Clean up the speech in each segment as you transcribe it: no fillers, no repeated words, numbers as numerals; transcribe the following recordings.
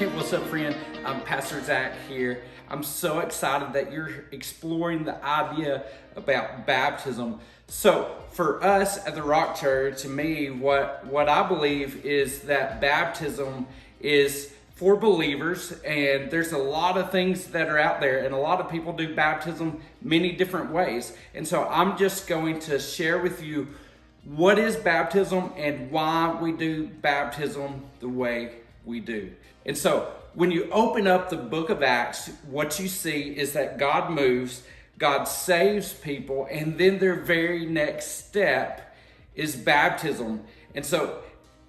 Hey, what's up, friend? I'm Pastor Zach here. I'm so excited that you're exploring the idea about baptism. So, for us at the Rock Church, to me, what I believe is that baptism is for believers, and there's a lot of things that are out there, and a lot of people do baptism many different ways. And so, I'm just going to share with you what is baptism and why we do baptism the way we do. And so when you open up the book of Acts, what you see is that God moves, God saves people, and then their very next step is baptism. And so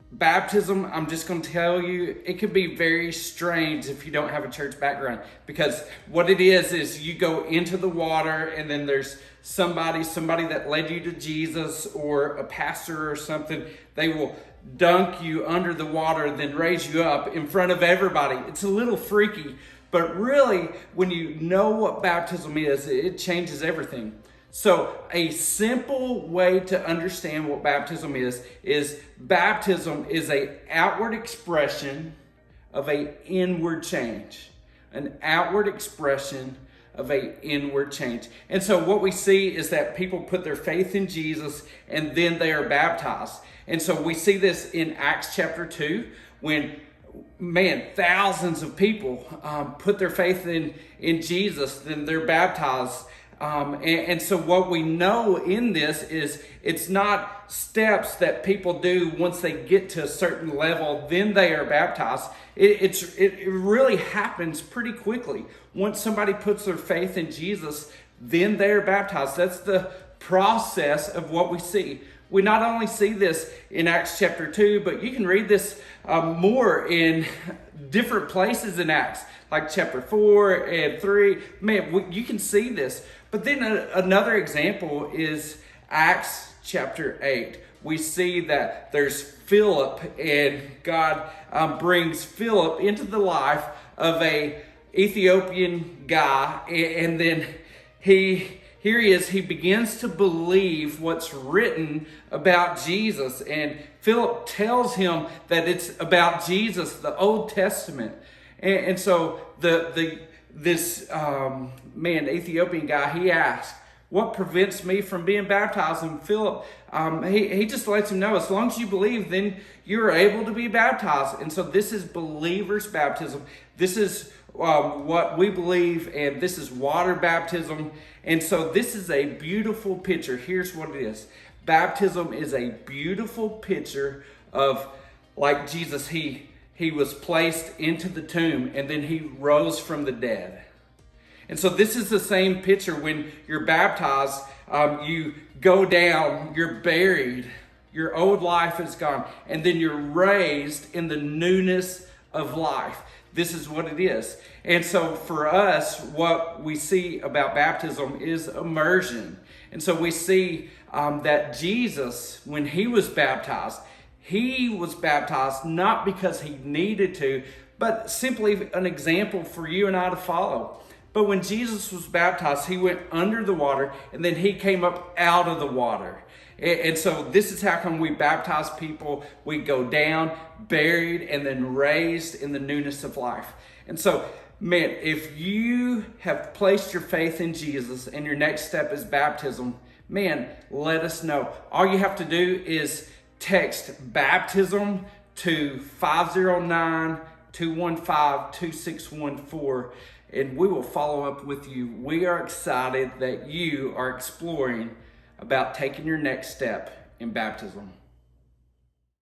baptism, I'm just going to tell you, it can be very strange if you don't have a church background, because what it is you go into the water and then there's somebody that led you to Jesus, or a pastor or something. They will dunk you under the water, then raise you up in front of everybody. It's a little freaky, but really, when you know what baptism is, it changes everything. So a simple way to understand what baptism is baptism is an outward expression of an inward change. An outward expression of an inward change. And so what we see is that people put their faith in Jesus and then they are baptized. And so we see this in Acts chapter 2 when, thousands of people put their faith in Jesus, then they're baptized. And so what we know in this is it's not steps that people do once they get to a certain level, then they are baptized. It really happens pretty quickly. Once somebody puts their faith in Jesus, then they are baptized. That's the process of what we see. We not only see this in Acts chapter 2, but you can read this more in different places in Acts, like chapter 4 and 3. You can see this. But then another example is Acts chapter 8. We see that there's Philip, and God brings Philip into the life of a Ethiopian guy, and then here he is, he begins to believe what's written about Jesus. And Philip tells him that it's about Jesus, the Old Testament. And so this Ethiopian guy, he asks, what prevents me from being baptized? And Philip, he just lets him know, as long as you believe, then you're able to be baptized. And so this is believers' baptism. This is what we believe, and this is water baptism. And so this is a beautiful picture. Here's what it is. Baptism is a beautiful picture of, like Jesus, he was placed into the tomb and then he rose from the dead. And so this is the same picture. When you're baptized, you go down, you're buried, your old life is gone, and then you're raised in the newness of life. This is what it is. And so for us, what we see about baptism is immersion. And so we see that Jesus, when he was baptized not because he needed to, but simply an example for you and I to follow. But when Jesus was baptized, he went under the water and then he came up out of the water. And so this is how come we baptize people. We go down, buried, and then raised in the newness of life. And so, if you have placed your faith in Jesus and your next step is baptism, let us know. All you have to do is text baptism to 509-215-2614, and we will follow up with you. We are excited that you are exploring about taking your next step in baptism.